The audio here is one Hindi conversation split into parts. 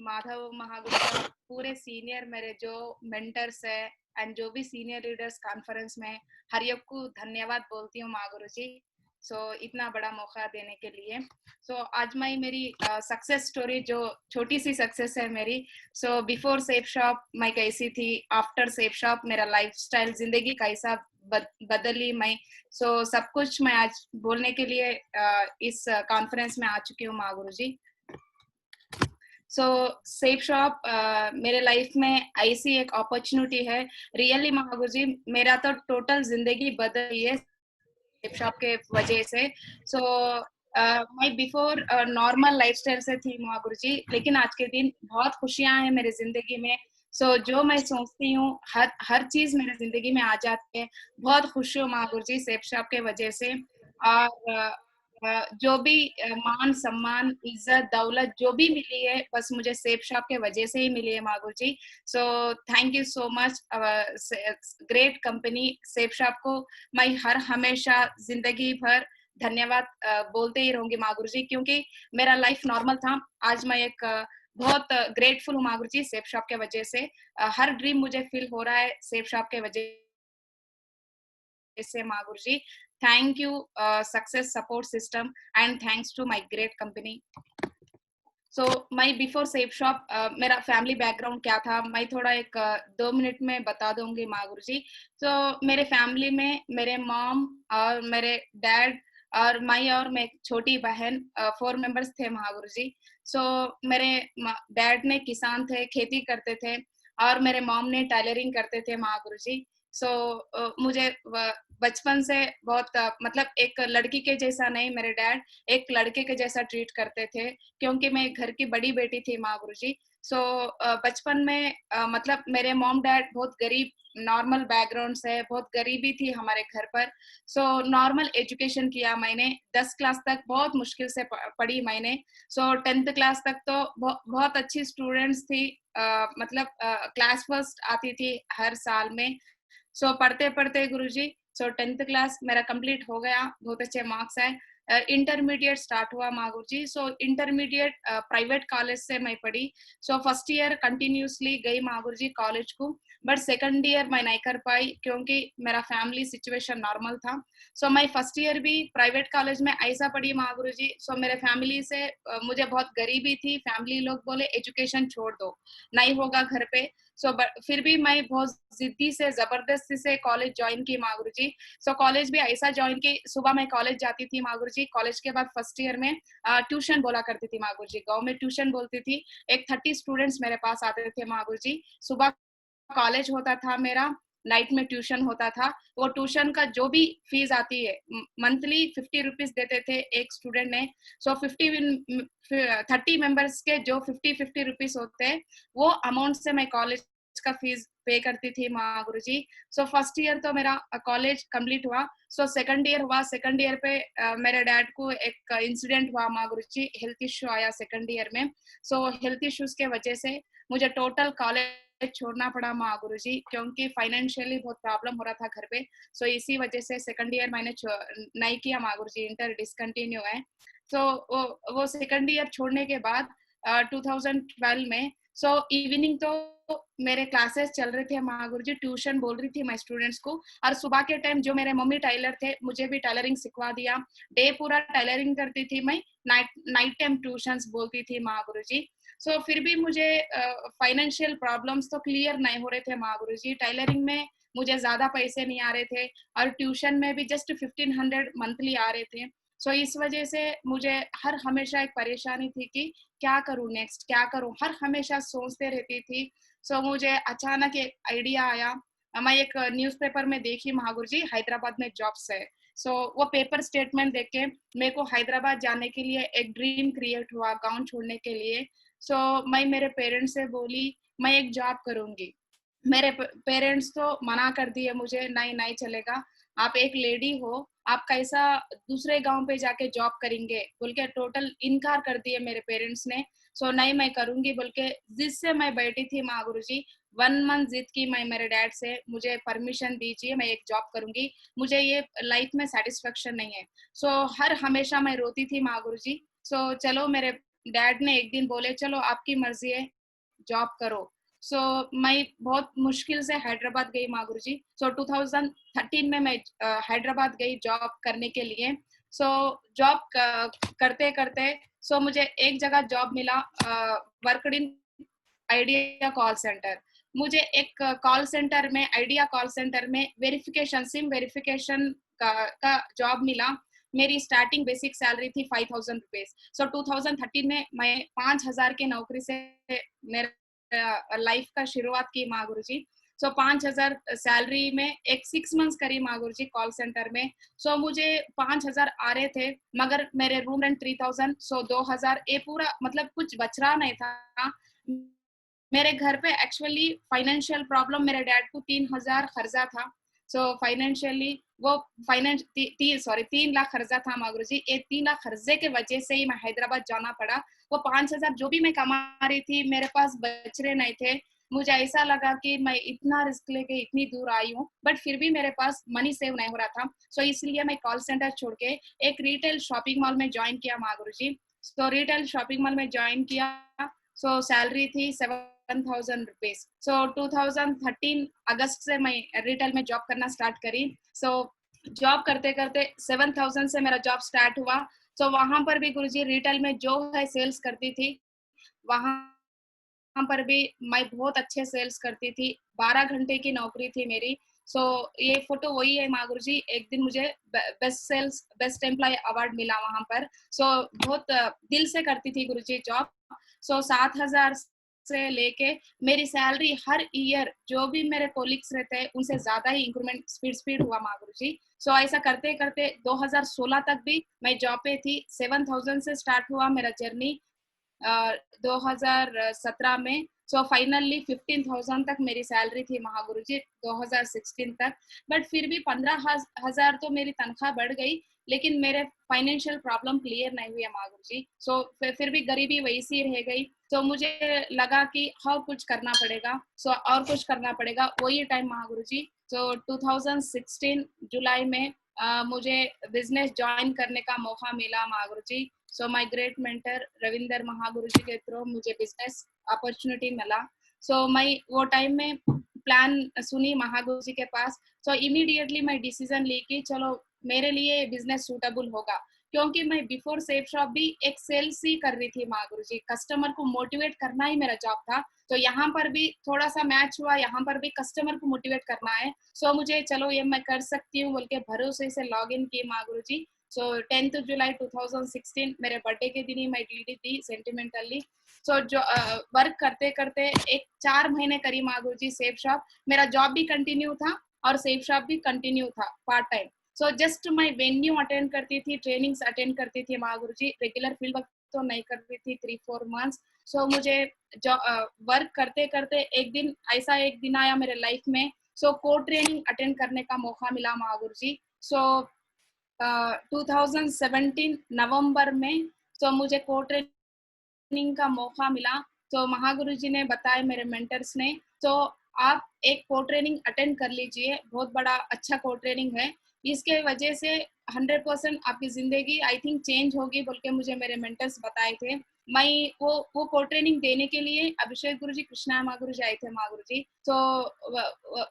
माधव महागुरु का पूरे सीनियर मेरे जो मेंटर्स है एंड जो भी सीनियर लीडर्स कॉन्फ्रेंस में हर एक को धन्यवाद बोलती हूँ महागुरु जी। इतना बड़ा मौका देने के लिए। आज मैं मेरी सक्सेस स्टोरी जो छोटी सी सक्सेस है मेरी। बिफोर सेफ शॉप मैं कैसी थी, आफ्टर सेफ शॉप मेरा लाइफस्टाइल जिंदगी कैसा बदली मैं। सब कुछ मैं आज बोलने के लिए इस कॉन्फ्रेंस में आ चुकी हूँ महागुरु जी। सेफ शॉप मेरे लाइफ में ऐसी एक अपॉर्चुनिटी है। रियली महागुरु जी, मेरा तो टोटल जिंदगी बदली है सेफ शॉप के वजह से। मैं बिफोर नॉर्मल लाइफस्टाइल से थी महागुरु जी, लेकिन आज के दिन बहुत खुशियां हैं मेरी जिंदगी में। जो मैं सोचती हूँ हर चीज मेरी जिंदगी में आ जाती है। बहुत खुश हूँ महागुरु जी सेफ शॉप के वजह से। और जो भी मान सम्मान इज्जत दौलत जो भी मिली है बस मुझे सेफ शॉप के वजह से ही मिली है Mahaguru ji. Thank you so much great company Safe Shop को। मैं हर हमेशा जिंदगी भर धन्यवाद बोलते ही रहूंगी महागुरु जी, क्योंकि मेरा लाइफ नॉर्मल था। आज मैं एक बहुत ग्रेटफुल हूँ महागुरु जी सेफ शॉप के वजह से। हर ड्रीम मुझे फील हो रहा है सेफ शॉप के वजह से Mahaguru ji. Thank you success support system and thanks to my great company. मैं बिफोर सेफ शॉप मेरा फैमिली बैकग्राउंड क्या था मैं थोड़ा एक 2 मिनट में बता दूंगी महागुरु जी। मेरे फैमिली में मेरे मॉम और मेरे डैड और मैं एक छोटी बहन 4 मेंबर्स थे महागुरु जी। मेरे डैड ने किसान थे, खेती करते थे, और मेरे मॉम ने टेलरिंग करते थे महागुरु जी। मुझे बचपन से बहुत मतलब एक लड़की के जैसा नहीं, मेरे डैड एक लड़के के जैसा ट्रीट करते थे, क्योंकि मैं घर की बड़ी बेटी थी महागुरु जी। बचपन में मतलब मेरे मॉम डैड बहुत गरीब नॉर्मल बैकग्राउंड से, बहुत गरीबी थी हमारे घर पर। नॉर्मल एजुकेशन किया मैंने। 10 क्लास तक बहुत मुश्किल से पढ़ी मैंने। 10th क्लास तक तो बहुत अच्छी स्टूडेंट्स थी। मतलब क्लास फर्स्ट आती थी हर साल में। पढ़ते पढ़ते गुरुजी 10th क्लास मेरा कंप्लीट हो गया, बहुत अच्छे मार्क्स आए। इंटरमीडिएट स्टार्ट हुआ महागुरु जी। इंटरमीडिएट प्राइवेट कॉलेज से मैं पढ़ी। फर्स्ट ईयर कंटिन्यूसली गई महागुरु जी कॉलेज को, बट सेकंड ईयर मैं नहीं कर पाई क्योंकि मेरा फैमिली सिचुएशन नॉर्मल था। मैं फर्स्ट ईयर भी प्राइवेट कॉलेज में ऐसा पढ़ी महागुरु जी। मेरे फैमिली से मुझे बहुत गरीबी थी, फैमिली लोग बोले एजुकेशन छोड़ दो, नहीं होगा घर पे। फिर भी मैं बहुत जिद्दी से जबरदस्ती से कॉलेज ज्वाइन की महागुरु जी। कॉलेज भी ऐसा ज्वाइन की, सुबह मैं कॉलेज जाती थी महागुरु जी। कॉलेज के बाद फर्स्ट ईयर में ट्यूशन बोला करती थी महागुरु जी, गांव में ट्यूशन बोलती थी। एक 30 स्टूडेंट्स मेरे पास आते थे महागुरु जी। सुबह कॉलेज होता था मेरा, नाइट में ट्यूशन होता था। वो ट्यूशन का जो भी फीस आती है मंथली 50 रुपीज देते थे एक स्टूडेंट ने। 30 मेंबर्स के जो 50 रुपीज होते हैं वो अमाउंट से मैं कॉलेज का फीस पे करती थी महागुरु जी। फर्स्ट ईयर तो मेरा कॉलेज कंप्लीट हुआ। सेकंड ईयर हुआ। सेकंड ईयर पे मेरे डैड को एक इंसिडेंट हुआ महागुरु जी, हेल्थ इश्यू आया सेकंड ईयर में। हेल्थ इश्यूज के वजह से मुझे टोटल कॉलेज छोड़ना पड़ा महागुरु जी, क्योंकि फाइनेंशियली बहुत प्रॉब्लम हो रहा था घर पे। इसी वजह से सेकंड ईयर मैंने नहीं किया महागुरु जी, इंटर डिसकंटिन्यू है। वो सेकंड ईयर छोड़ने के बाद 2012 में इवनिंग तो मेरे क्लासेस चल रहे थे महागुरु जी, ट्यूशन बोल रही थी मैं स्टूडेंट्स को। और सुबह के टाइम जो मेरे मम्मी टेलर थे मुझे भी टेलरिंग सिखवा दिया। डे पूरा टेलरिंग करती थी मैं, नाइट टाइम ट्यूशंस बोलती थी महागुरु जी। फिर भी मुझे फाइनेंशियल प्रॉब्लम्स तो क्लियर नहीं हो रहे थे महागुरु जी। टेलरिंग में मुझे ज्यादा पैसे नहीं आ रहे थे, और ट्यूशन में भी जस्ट 1500 मंथली आ रहे थे। इस वजह से मुझे हर हमेशा एक परेशानी थी कि क्या करूं नेक्स्ट, क्या करूं, हर हमेशा सोचते रहती थी। मुझे अचानक एक आइडिया आया। मैं एक न्यूज़पेपर में देखी महागुरु जी हैदराबाद में जॉब्स है। वो पेपर स्टेटमेंट देख के मेरे को हैदराबाद जाने के लिए एक ड्रीम क्रिएट हुआ गांव छोड़ने के लिए। मैं मेरे पेरेंट्स से बोली मैं एक जॉब करूंगी। मेरे पेरेंट्स तो मना कर दिए मुझे, नहीं नहीं चलेगा, आप एक लेडी हो, आप कैसा दूसरे गांव पे जाके जॉब करेंगे बोल के टोटल इनकार कर दिए मेरे पेरेंट्स ने। नहीं मैं करूंगी बोल के जिससे मैं बैठी थी महागुरु जी। 1 मंथ जिद की मैं मेरे डैड से, मुझे परमिशन दीजिए मैं एक जॉब करूंगी, मुझे ये लाइफ में सेटिस्फेक्शन नहीं है। हर हमेशा मैं रोती थी महागुरु जी। चलो मेरे डैड ने एक दिन बोले चलो आपकी मर्जी है, जॉब करो। सो मैं बहुत मुश्किल से हैदराबाद गई माँ गुरुजी। सो 2013 में मैं हैदराबाद गई जॉब करने के लिए। सो जॉब करते करते मुझे एक जगह जॉब मिला, worked in idea call centre. मुझे एक कॉल सेंटर में, आइडिया कॉल सेंटर में वेरिफिकेशन, सिम वेरिफिकेशन का जॉब मिला। मेरी स्टार्टिंग बेसिक सैलरी थी 5,000 रुपीज। सो 2013 में मैं 5,000 के नौकरी से मेरे लाइफ का शुरुआत की माँ गुरुजी। सो 5,000 सैलरी में एक 6 मंथ्स करी माँ गुरुजी कॉल सेंटर में। सो मुझे 5,000 आ रहे थे, मगर मेरे रूम रेंट 3,000, सो 2,000 ये पूरा मतलब कुछ बच रहा नहीं था। मेरे घर पे एक्चुअली फाइनेंशियल प्रॉब्लम, मेरे डैड को 3,000 खर्चा था। सो फाइनेंशियली वो फाइनेंस 3 लाख खर्चा था मागुरु जी। ये 3 लाख खर्चे के वजह से ही मैं हैदराबाद जाना पड़ा। वो 5,000 जो भी मैं कमा रही थी मेरे पास बच रहे नहीं थे। मुझे ऐसा लगा कि मैं इतना रिस्क लेके इतनी दूर आई हूँ, बट फिर भी मेरे पास मनी सेव नहीं हो रहा था। सो इसलिए मैं कॉल सेंटर छोड़ के एक रिटेल शॉपिंग मॉल में ज्वाइन किया मागुरु जी। सो रिटेल शॉपिंग मॉल में ज्वाइन किया। सो सैलरी थी 7,000 रुपीज। सो 2013 अगस्त से मैं रिटेल में जॉब करना स्टार्ट करी। सो जॉब करते करते 7,000 से मेरा जॉब स्टार्ट हुआ। सो वहां पर भी गुरुजी रिटेल में जो है सेल्स करती थी, वहां पर भी मैं बहुत अच्छे सेल्स करती थी। 12 घंटे की नौकरी थी मेरी। सो ये फोटो वही है माँ गुरुजी। एक दिन मुझे बेस्ट एम्प्लॉय अवार्ड मिला वहां पर। सो बहुत दिल से करती थी गुरुजी जॉब। सो 7,000 से लेके मेरी सैलरी हर ईयर जो भी मेरे कोलिग्स रहते हैं उनसे ज्यादा ही इंक्रीमेंट स्पीड हुआ माँ गुरुजी। सो ऐसा करते करते 2016 तक भी मैं जॉब पे थी। 7,000 से स्टार्ट हुआ मेरा जर्नी 2017 में। सो फाइनली 15,000 तक मेरी सैलरी थी महागुरु जी 2016 तक। बट फिर भी 15,000 तो मेरी तनख्वाह बढ़ गई, लेकिन मेरे फाइनेंशियल प्रॉब्लम क्लियर नहीं हुई महागुरु जी। सो फिर भी गरीबी वैसी रह गई। तो मुझे लगा कि हाँ कुछ करना पड़ेगा। सो और कुछ करना पड़ेगा, वही टाइम महागुरु जी। सो 2016 जुलाई में मुझे बिजनेस ज्वाइन करने का मौका मिला Mahaguru ji. So my great mentor Ravinder Mahaguru ji के थ्रू मुझे बिजनेस अपॉर्चुनिटी मिला। सो मैं वो टाइम में प्लान सुनी महागुरु जी के पास। सो इमीडिएटली मैं डिसीजन ली कि चलो मेरे लिए बिजनेस सूटेबल होगा, क्योंकि मैं बिफोर सेफ शॉप भी एक सेल्स ही कर रही थी महागुरु जी। कस्टमर को मोटिवेट करना ही मेरा जॉब था। तो यहाँ पर भी थोड़ा सा मैच हुआ, यहाँ पर भी कस्टमर को मोटिवेट करना है। सो मुझे चलो ये मैं कर सकती हूँ बोल के भरोसे से लॉग इन किए महागुरु जी। सो 10th जुलाई 2016 मेरे बर्थडे के दिन ही मैं डीडी दी सेंटिमेंटली। सो जो वर्क करते करते एक 4 महीने करी मागुरु जी सेफ शॉप। मेरा जॉब भी कंटिन्यू था और सेफ शॉप भी कंटिन्यू था पार्ट टाइम। सो जस्ट मैं वेन्यू अटेंड करती थी, ट्रेनिंग्स अटेंड करती थी मागुरु जी। रेगुलर फील्ड वर्क तो नहीं करती थी 3-4 मंथ्स। सो मुझे वर्क करते करते एक दिन आया मेरे लाइफ में। सो कोड ट्रेनिंग अटेंड करने का मौका मिला मागुरु जी। सो 2017 नवंबर में मुझे कोड ट्रेनिंग का मौका मिला। तो महागुरु जी ने बताया, मेरे मेंटर्स ने, तो आप एक कोड ट्रेनिंग अटेंड कर लीजिए, बहुत बड़ा अच्छा कोड ट्रेनिंग है। इसके वजह से 100% आपकी जिंदगी आई थिंक चेंज होगी बोल के मुझे मेरे मेंटर्स बताए थे। मैं वो कोड ट्रेनिंग देने के लिए अभिषेक गुरु जी, कृष्णा महागुरु जी आए थे महागुरु जी। तो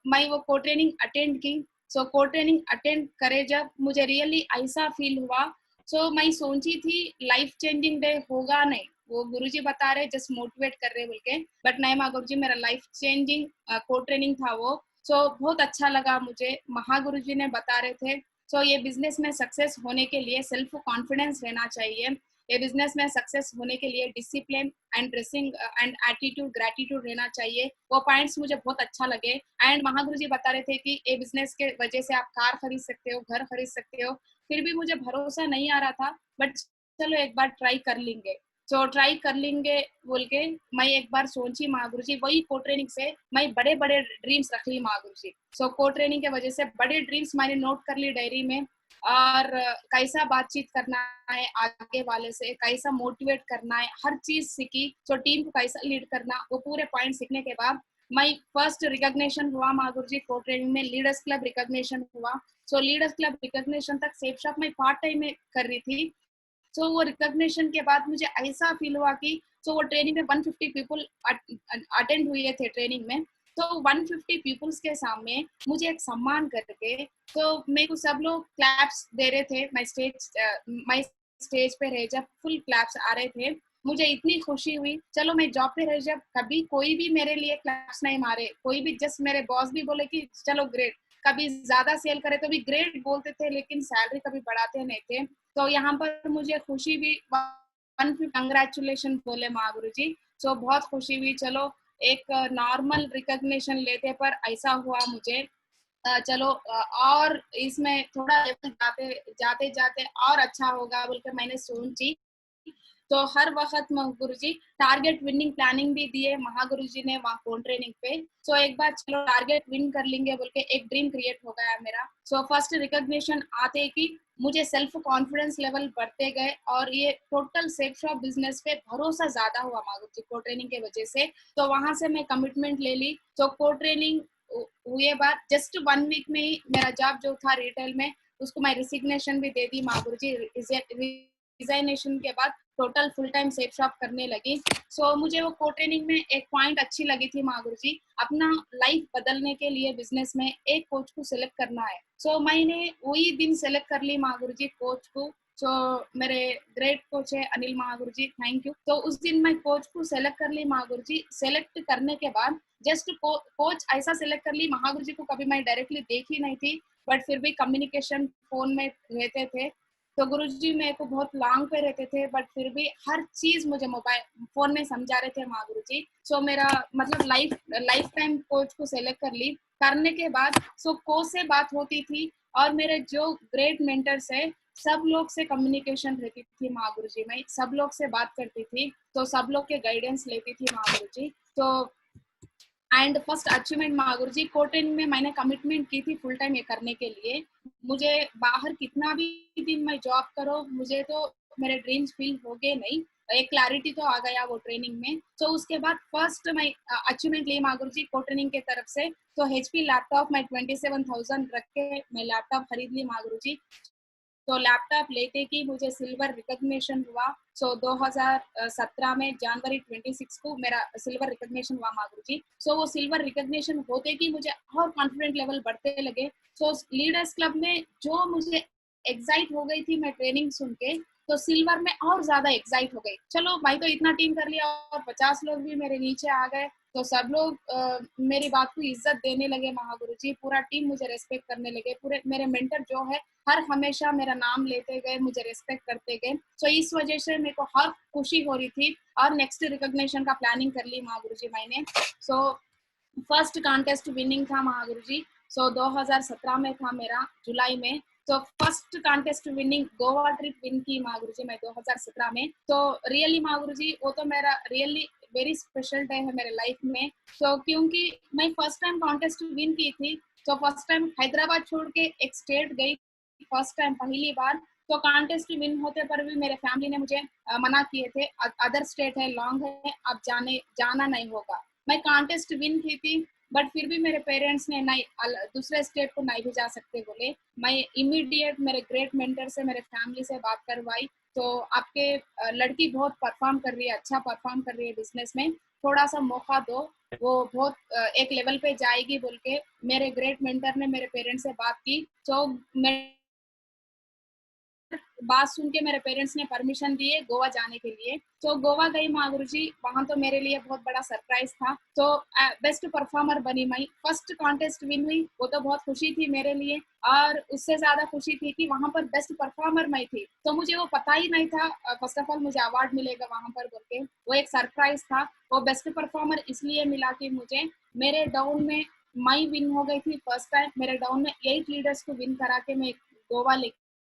मैं वो कोड ट्रेनिंग अटेंड की। सो कोड ट्रेनिंग अटेंड करे जब मुझे रियली ऐसा फील हुआ। सो मैं सोची थी लाइफ चेंजिंग डे होगा नहीं, वो गुरुजी बता रहे जस्ट मोटिवेट कर रहे बोल के, बट नहीं माँ गुरुजी मेरा लाइफ चेंजिंग कोड ट्रेनिंग था वो। सो बहुत अच्छा लगा मुझे। महागुरुजी ने बता रहे थे सो ये बिजनेस में सक्सेस होने के लिए सेल्फ कॉन्फिडेंस रहना चाहिए। ये बिजनेस में सक्सेस होने के लिए discipline and dressing and attitude, gratitude रहना चाहिए। वो पॉइंट्स मुझे बहुत अच्छा लगे। एंड महागुरुजी बता रहे थे कि ये बिजनेस के वजह से आप कार खरीद सकते हो, घर खरीद सकते हो। फिर भी मुझे भरोसा नहीं आ रहा था, बट चलो एक बार ट्राई कर लेंगे। सो ट्राई कर लेंगे बोल के मैं एक बार सोची महागुरु जी। वही को ट्रेनिंग से मैं बड़े बड़े ड्रीम्स रख ली महागुरु जी। सो को ट्रेनिंग के वजह से बड़े ड्रीम्स मैंने नोट कर ली डायरी में। और कैसा बातचीत करना है आगे वाले से, कैसा मोटिवेट करना है, हर चीज सीखी। सो टीम को कैसा लीड करना, वो पूरे पॉइंट सीखने के बाद मैं फर्स्ट रिकॉग्निशन हुआ महागुरु जी को ट्रेनिंग में, लीडर्स क्लब रिकॉग्निशन हुआ। सो लीडर्स क्लब रिकॉग्निशन तक सेफ शॉप में पार्ट टाइम में कर रही थी। सो वो रिकॉग्निशन के बाद मुझे ऐसा फील हुआ कि सो वो ट्रेनिंग में 150 पीपल अटेंड हुए थे ट्रेनिंग में, तो 150 पीपल्स के सामने मुझे एक सम्मान करके, तो मेरे को सब लोग क्लैप्स दे रहे थे। मैं स्टेज पे रह जब फुल क्लैप्स आ रहे थे, मुझे इतनी खुशी हुई। चलो मैं जॉब पे रह जब कभी कोई भी मेरे लिए क्लैप्स नहीं मारे, कोई भी जस्ट मेरे बॉस भी बोले कि चलो ग्रेट, कभी ज्यादा सेल करे तो भी ग्रेट बोलते थे, लेकिन सैलरी कभी बढ़ाते नहीं थे। तो यहाँ पर मुझे खुशी भी, कंग्रेचुलेशन बोले महागुरु जी। सो बहुत खुशी हुई। चलो एक नॉर्मल रिकॉग्निशन लेते पर ऐसा हुआ मुझे। चलो और इसमें थोड़ा लेवल जाते जाते जाते और अच्छा होगा बोल के मैंने सोची। तो हर वक्त गुरु जी टारगेट विनिंग प्लानिंग भी दिए महागुरु जी ने वहाँ फोन ट्रेनिंग पे। सो एक बार चलो टारगेट विन कर लेंगे बोल के एक ड्रीम क्रिएट हो गया मेरा। सो फर्स्ट रिकॉग्निशन आते कि मुझे सेल्फ कॉन्फिडेंस लेवल बढ़ते गए और ये टोटल सेफ शॉप बिजनेस पे भरोसा ज्यादा हुआ महागुरु जी को ट्रेनिंग के वजह से। तो वहां से मैं कमिटमेंट ले ली। तो को ट्रेनिंग हुए बाद जस्ट 1 वीक में ही मेरा जॉब जो था रिटेल में, उसको मैं रिसिग्नेशन भी दे दी महागुरु जी। रिजाइनेशन के बाद total full time safe shop करने लगी। सो मुझे वो को ट्रेनिंग में एक पॉइंट अच्छी लगी थी महागुरु जी, अपना लाइफ बदलने के लिए बिजनेस में एक कोच को सिलेक्ट करना है। सो मैंने वही दिन सेलेक्ट कर ली महागुरु जी कोच को। सो मेरे ग्रेट कोच है अनिल महागुरु जी, थैंक यू। तो उस दिन मैं कोच को सेलेक्ट कर ली महागुरु जी। सेलेक्ट करने के बाद जस्ट कोच ऐसा सेलेक्ट कर ली, महागुरु जी को कभी मैं डायरेक्टली देखी नहीं थी, बट फिर भी कम्युनिकेशन फोन में रहते थे। तो गुरुजी मेरे को बहुत लॉन्ग पे रहते थे, बट फिर भी हर चीज मुझे मोबाइल फोन में समझा रहे थे माँ गुरुजी। सो मेरा मतलब लाइफ टाइम कोच को सेलेक्ट कर ली। करने के बाद सो कोच से बात होती थी और मेरे जो ग्रेट मेंटर्स है सब लोग से कम्युनिकेशन रहती थी माँ गुरुजी। मैं सब लोग से बात करती थी, तो सब लोग के गाइडेंस लेती थी माँ गुरुजी। तो एंड फर्स्ट अचीवमेंट महागुरु जी कोटेन में मैंने कमिटमेंट की थी फुल टाइम ये करने के लिए। मुझे बाहर कितना भी दिन मैं जॉब करो, मुझे तो मेरे ड्रीम्स फील हो गए नहीं, एक क्लैरिटी तो आ गया वो ट्रेनिंग में। तो उसके बाद फर्स्ट मैं अचीवमेंट ली महागुरु जी को ट्रेनिंग के तरफ से। तो HP लैपटॉप मैं 27,000 रख के मैं लैपटॉप खरीद ली महागुरु जी। तो लैपटॉप लेते कि मुझे सिल्वर रिकॉग्निशन हुआ। सो 2017 में जनवरी 26 को मेरा सिल्वर रिकॉग्निशन हुआ माधुरी जी। सो वो सिल्वर रिकॉग्निशन होते कि मुझे और कॉन्फिडेंट लेवल बढ़ते लगे। सो लीडर्स क्लब में जो मुझे एक्साइट हो गई थी मैं ट्रेनिंग सुन के, तो सिल्वर में और ज्यादा एक्साइट हो गई। चलो भाई तो इतना टीम कर लिया और 50 लोग भी मेरे नीचे आ गए। तो सब लोग मेरी बात को इज्जत देने लगे महागुरु जी। पूरा टीम मुझे रेस्पेक्ट करने लगे। पूरे मेरे मेंटर जो है हर हमेशा मेरा नाम लेते गए, मुझे रेस्पेक्ट करते गए। सो इस वजह से मेरे को हर खुशी हो रही थी और नेक्स्ट रिकॉग्निशन का प्लानिंग कर ली महागुरु जी मैंने। सो फर्स्ट कॉन्टेस्ट विनिंग था महागुरु जी। सो 2017 में था मेरा जुलाई में। तो first contest winning Goa trip win की महागुरु जी मैं 2017 में। तो रियली महागुरु जी वो तो मेरा रियली वेरी स्पेशल डे है मेरे लाइफ में। तो क्योंकि मैं फर्स्ट टाइम कॉन्टेस्ट विन की थी। तो फर्स्ट टाइम हैदराबाद छोड़ के एक स्टेट गई, फर्स्ट टाइम पहली बार। तो कॉन्टेस्ट विन होते पर भी मेरे फैमिली ने मुझे मना किए थे, अदर स्टेट है, लॉन्ग है, अब जाना नहीं होगा। मैं कॉन्टेस्ट विन की थी, बट फिर भी मेरे पेरेंट्स ने नहीं, दूसरे स्टेट को नहीं भी जा सकते बोले। मैं इमीडिएट मेरे ग्रेट मेंटर से मेरे फैमिली से बात करवाई। तो आपके लड़की बहुत परफॉर्म कर रही है, अच्छा परफॉर्म कर रही है बिजनेस में, थोड़ा सा मौका दो, वो बहुत एक लेवल पे जाएगी बोल के मेरे ग्रेट मेंटर ने मेरे पेरेंट्स से बात की। तो मैं बात सुन के मेरे पेरेंट्स ने परमिशन दिए गोवा जाने के लिए। तो गोवा गई महागुरु जी, वहां तो मेरे लिए बहुत बड़ा सरप्राइज था। तो बेस्ट परफॉर्मर बनी मैं, फर्स्ट कॉन्टेस्ट विन हुई, वो तो बहुत खुशी थी मेरे लिए। और उससे ज्यादा खुशी थी कि वहां पर बेस्ट परफॉर्मर मैं थी। तो मुझे वो पता ही नहीं था फर्स्ट ऑफ ऑल मुझे अवार्ड मिलेगा वहां पर बोल के, वो एक सरप्राइज था। वो बेस्ट परफॉर्मर इसलिए मिला कि मुझे मेरे डाउन में मैं विन हो गई थी फर्स्ट टाइम। मेरे डाउन में 8 लीडर्स को विन करा के मैं गोवा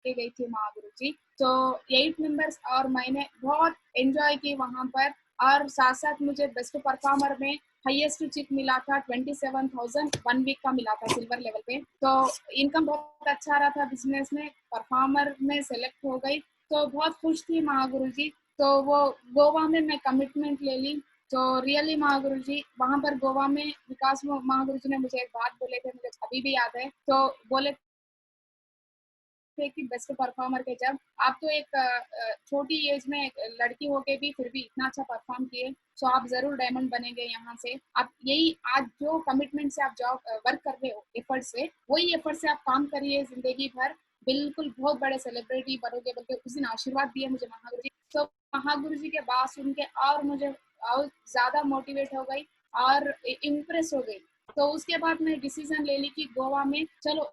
के गई थी महागुरु जी। तो 8 मेंबर्स और मैंने बहुत एंजॉय की वहां पर। और साथ साथ मुझे बेस्ट परफॉर्मर में हाईएस्ट चिप मिला था 27,000 1 वीक का मिला था सिल्वर लेवल पे। तो इनकम बहुत अच्छा रहा था बिजनेस में, परफॉर्मर में सेलेक्ट हो गई। तो बहुत खुश थी महागुरु जी। तो वो गोवा में मैं कमिटमेंट ले ली। तो रियली महागुरु जी वहां पर गोवा में विकास महागुरु जी ने मुझे एक बात बोले थे, मुझे अभी भी याद है। तो बोले थे कि बेस्ट परफॉर्मर के जब आप तो एक छोटी एज में एक लड़की होके भी फिर भी इतना अच्छा परफॉर्म किए, तो आप जरूर डायमंड बनेंगे यहाँ से। आप यही आज जो कमिटमेंट से आप जॉब वर्क कर रहे हो, एफर्ट से, वही एफर्ट से आप काम करिए जिंदगी भर, बिल्कुल बहुत बड़े सेलिब्रिटी बनोगे। बल्कि उस दिन आशीर्वाद दिए मुझे महागुरु जी, तो महागुरु जी के बात सुन के और मुझे और ज्यादा मोटिवेट हो गई और इम्प्रेस हो गई। तो उसके बाद मैं डिसीजन ले ली कि गोवा में चलो।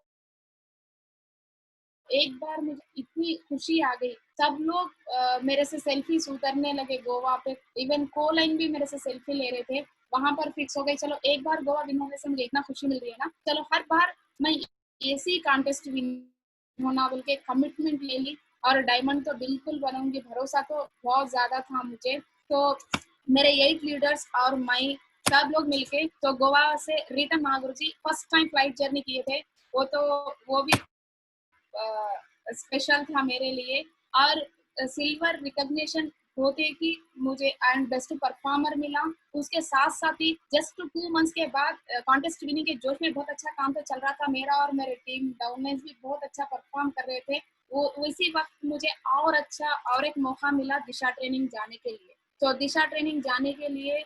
एक बार मुझे इतनी खुशी आ गई, सब लोग मेरे से सेल्फीज उतरने लगे गोवा पे, इवन को लाइन भी मेरे से सेल्फी ले रहे थे। वहां पर फिक्स हो गई, चलो एक बार गोवा विन होने से मुझे इतना खुशी मिल रही है ना, चलो हर बार मैं ऐसी कॉन्टेस्ट विन होना बोल के कमिटमेंट ले ली। और डायमंड तो बिल्कुल बनाऊंगी, भरोसा तो बहुत ज्यादा था मुझे। तो मेरे 8 लीडर्स और मैं सब लोग मिलके तो गोवा से रिटर्न महागुरु जी फर्स्ट टाइम फ्लाइट जर्नी किए थे। वो भी स्पेशल था मेरे लिए। और सिल्वर रिकॉग्निशन होते कि मुझे एंड बेस्ट परफॉर्मर मिला। उसके साथ साथ ही जस्ट 2 मंथ्स के बाद कॉन्टेस्ट विनिंग के जोश में बहुत अच्छा काम तो चल रहा था मेरा, और मेरे टीम डाउनलाइंस भी बहुत अच्छा परफॉर्म कर रहे थे। वो उसी वक्त मुझे और अच्छा और एक मौका मिला दिशा ट्रेनिंग जाने के लिए। तो दिशा ट्रेनिंग जाने के लिए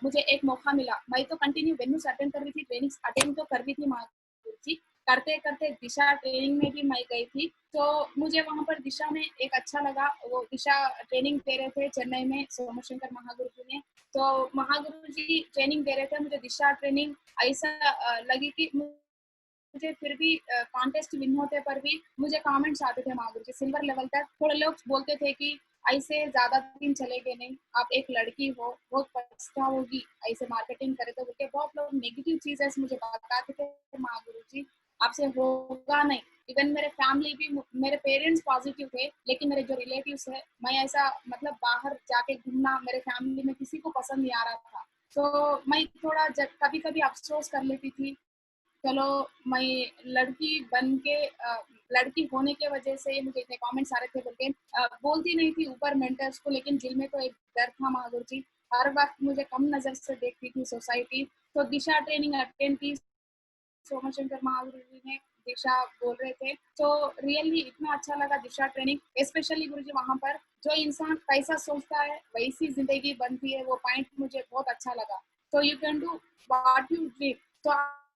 मुझे एक मौका मिला। मैं तो कंटिन्यू वेन्यूज अटेंड कर रही थी, ट्रेनिंग अटेंड तो कर रही थी महागुरु जी, करते करते दिशा ट्रेनिंग में भी मैं गई थी। तो मुझे वहां पर दिशा में एक अच्छा लगा, वो दिशा ट्रेनिंग दे रहे थे चेन्नई में सोमशंकर महागुरु जी ने। तो महागुरु जी ट्रेनिंग दे रहे थे, मुझे दिशा ट्रेनिंग ऐसा लगी कि मुझे फिर भी कॉन्टेस्ट विन होते पर भी मुझे कमेंट्स आते थे महागुरु जी सिल्वर लेवल तक। थोड़े लोग बोलते थे कि ऐसे ज्यादा दिन चलेगे नहीं, आप एक लड़की हो, बहुत पछताओगी ऐसे मार्केटिंग करे तो। बोलते बहुत लोग नेगेटिव चीजें मुझे बताते थे महागुरु जी, आपसे होगा नहीं। इवन मेरे फैमिली भी, मेरे पेरेंट्स पॉजिटिव थे, लेकिन मेरे जो रिलेटिव्स है, मैं ऐसा मतलब बाहर जाके घूमना मेरे फैमिली में किसी को पसंद नहीं आ रहा था। तो मैं थोड़ा कभी कभी अफसोस कर लेती थी, चलो मैं लड़की बन के लड़की होने के वजह से मुझे इतने कमेंट्स आ रहे थे बोल के बोलती नहीं थी ऊपर मेंटर्स को, लेकिन दिल में तो एक डर था महागुरु जी। हर वक्त मुझे कम नजर से देखती थी सोसाइटी। तो दिशा ट्रेनिंग अटेंड की, सोमशंकर महागुरु जी ने दिशा बोल रहे थे, तो रियली इतना अच्छा लगा दिशा ट्रेनिंग। स्पेशली गुरु जी वहां पर जो इंसान कैसा सोचता है वैसी जिंदगी बनती है, वो पॉइंट मुझे बहुत अच्छा लगा। तो you can do what you dream. तो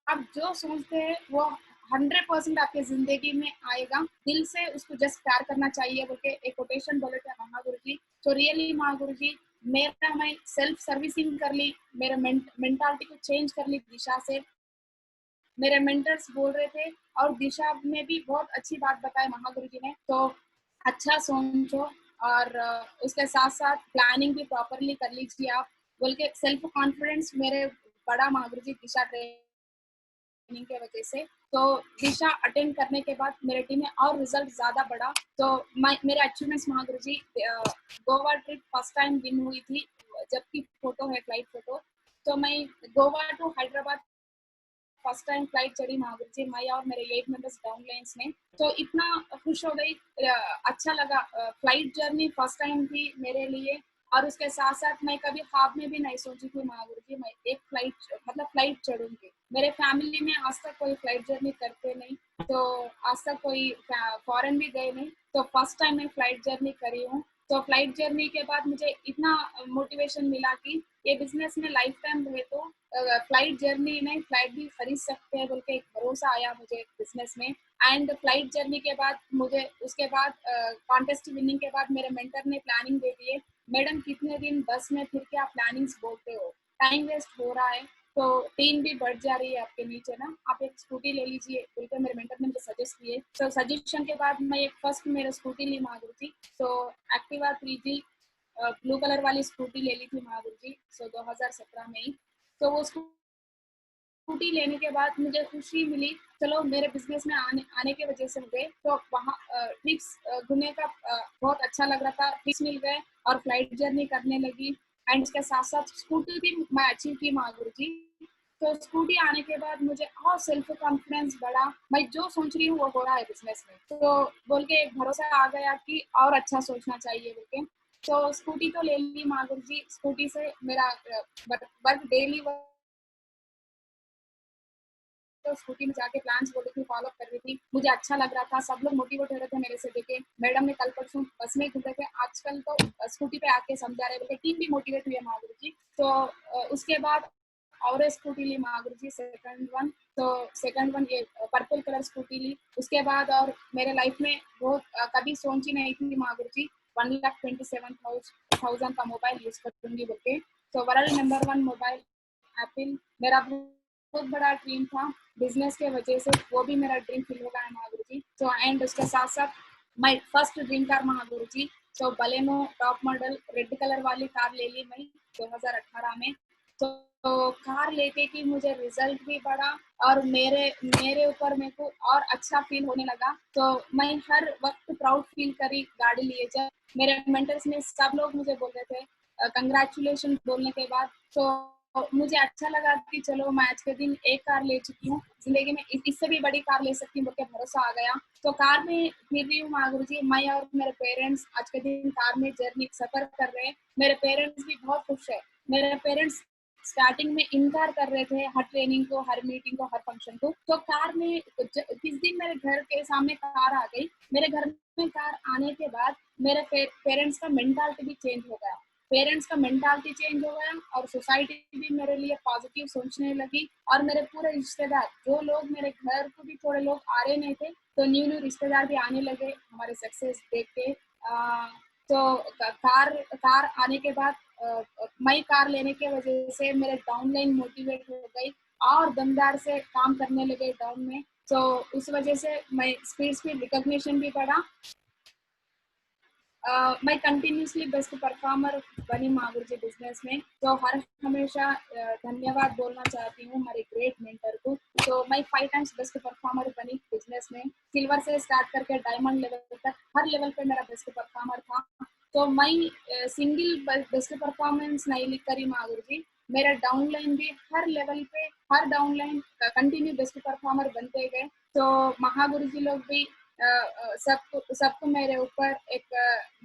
आप जो सोचते हैं वो 100% आपके जिंदगी में आएगा। दिल से उसको जस्ट प्यार करना चाहिए बोल के एक कोटेशन बोले थे महागुरु जी। तो रियली महागुरु जी, मेरा मैं सेल्फ सर्विसिंग कर ली, मेरे मेंटालिटी को चेंज कर ली दिशा से। मेरे मेंटर्स बोल रहे थे और दिशा में भी बहुत अच्छी बात बताई महागुरु जी ने। तो अच्छा सोचो और उसके साथ साथ प्लानिंग भी प्रॉपरली कर लीजिए आप बोल के सेल्फ कॉन्फिडेंस मेरे बड़ा महागुरु जी दिशा ट्रेनिंग के वजह से। तो दिशा अटेंड करने के बाद मेरे टीम में और रिजल्ट ज्यादा बढ़ा। तो मेरे achievements Mahaguru ji, Goa trip first time win हुई थी, जबकि फोटो है फ्लाइट फोटो। तो मैं Goa to Hyderabad first time flight चढ़ी महावीर जी, मैं और मेरे 8 मेंबर्स डाउन लाइन्स में। तो इतना खुश हो गई, अच्छा लगा। फ्लाइट जर्नी फर्स्ट टाइम थी मेरे लिए। और उसके साथ साथ मैं कभी ख्वाब में भी नहीं सोची थी महावीर जी मैं एक फ्लाइट मतलब फ्लाइट चढ़ूंगी। मेरे फैमिली में आज तक कोई फ्लाइट जर्नी करते नहीं, तो आज तक कोई फॉरेन भी गए नहीं, तो फर्स्ट टाइम मैं फ्लाइट जर्नी करी हूँ। तो फ्लाइट जर्नी के बाद मुझे इतना मोटिवेशन मिला कि ये बिजनेस में लाइफ टाइम रहे तो फ्लाइट जर्नी में फ्लाइट भी खरीद सकते हैं बोल के एक भरोसा आया मुझे बिजनेस में। एंड फ्लाइट जर्नी के बाद मुझे उसके बाद कॉन्टेस्ट विनिंग के बाद मेरे मेंटर ने प्लानिंग दे दी है, मैडम कितने दिन बस में फिर के आप प्लानिंग्स बोलते हो, टाइम वेस्ट हो रहा है, तो टीम भी बढ़ जा रही है आपके नीचे ना, आप एक स्कूटी ले लीजिए बोल के मेरे मेंटर ने मुझे सजेस्ट किए। तो सजेशन के बाद मैं एक फर्स्ट मेरा स्कूटी ली महागुरु जी। तो एक्टिवा 3G ब्लू कलर वाली स्कूटी ले ली थी महागुरु जी, 2017 में ही। तो वो स्कूटी लेने के बाद मुझे खुशी मिली, चलो मेरे बिजनेस में आने के वजह से मुझे तो वहाँ ट्रिप्स घूमने का बहुत अच्छा लग रहा था, ट्रिप्स मिल गए और फ्लाइट जर्नी करने लगी। एंड उसके साथ साथ स्कूटी भी मैं अचीव की महागुरु जी। तो स्कूटी आने के बाद मुझे और सेल्फ कॉन्फिडेंस बढ़ा, मैं जो सोच रही हूँ वो हो रहा है बिजनेस में, तो बोल के एक भरोसा आ गया कि और अच्छा सोचना चाहिए बोल के। तो स्कूटी तो ले ली महागुरु जी, स्कूटी से मेरा वर्क डेली तो स्कूटी में जाके प्लान्स बोल रही थी, फॉलो कर रही थी, मुझे अच्छा लग रहा था, सब लोग मोटिवेट हो रहे थे मेरे से देखे। मैडम ने कल परसों बस में घूम रहे थे, आजकल तो स्कूटी पे आके समझा रहे, बोले टीम भी मोटिवेट हुई है महागुरु जी। तो उसके बाद और स्कूटी ली महागुरु जी, सेकंड वन। तो सेकंड वन ये पर्पल कलर स्कूटी ली। उसके बाद और मेरे लाइफ में बहुत कभी सोची नहीं थी महागुरु जी 1,27,000 का मोबाइल यूज करूंगी बोल के। तो वर्ल्ड नंबर 1 मोबाइल एप्पल मेरा बहुत बड़ा ड्रीम था, बिजनेस के वजह से वो भी मेरा ड्रीम फिल हो गया है महागुरु जी। तो एंड उसके साथ साथ my first dream car Mahaguru जी, तो Baleno top model red colour वाली कार ले ली मैं 2018 में। तो कार लेके कि मुझे रिजल्ट भी बढ़ा और मेरे मेरे ऊपर मेरे को और अच्छा फील होने लगा। तो मैं हर वक्त प्राउड फील करी गाड़ी लिए जब मेरे मेंटर्स में सब लोग मुझे बोल रहे थे कंग्रेचुलेशन बोलने के बाद। तो मुझे अच्छा लगा कि चलो मैं आज के दिन एक कार ले चुकी हूँ, जिंदगी में इससे भी बड़ी कार ले सकती हूँ बोल के भरोसा आ गया। तो कार में फिर रही हूँ महागुरु जी, मैं और मेरे पेरेंट्स आज के दिन कार में जर्नी सफर कर रहे हैं। मेरे पेरेंट्स भी बहुत खुश है। मेरे पेरेंट्स स्टार्टिंग में इनकार कर रहे थे हर ट्रेनिंग को, हर मीटिंग को, हर फंक्शन को। तो कार में किस दिन मेरे घर के सामने कार आ गई, मेरे घर में कार आने के बाद मेरे पेरेंट्स का मेंटालिटी भी चेंज हो गया। पेरेंट्स का मेंटालिटी चेंज हो गया और सोसाइटी भी मेरे लिए पॉजिटिव सोचने लगी। और मेरे पूरे रिश्तेदार, जो लोग मेरे घर को भी थोड़े लोग आ रहे नहीं थे, तो न्यू न्यू रिश्तेदार भी आने लगे हमारे सक्सेस देख के। तो कार आने के बाद मैं कार लेने के वजह से मेरे डाउनलाइन मोटिवेट हो गई और दमदार से काम करने लगे डाउन में। तो उस वजह से मैं स्पीड रिकॉग्निशन भी बढ़ा। मैं कंटिन्यूसली बेस्ट परफॉर्मर बनी महावीर जी बिजनेस में। तो हर हमेशा धन्यवाद बोलना चाहती हूँ हमारे ग्रेट मेंटर को। तो मैं 5 टाइम्स बेस्ट परफॉर्मर बनी बिजनेस में, सिल्वर से स्टार्ट करके डायमंड लेवल तक हर लेवल पे मेरा बेस्ट परफॉर्मर था। तो मैं सिंगल बेस्ट परफॉर्मेंस नहीं लिख करी महावीर जी, मेरा डाउनलाइन भी हर लेवल पे हर डाउनलाइन कंटिन्यू बेस्ट परफॉर्मर बनते गए। तो महागुरु जी लोग भी सबको मेरे ऊपर एक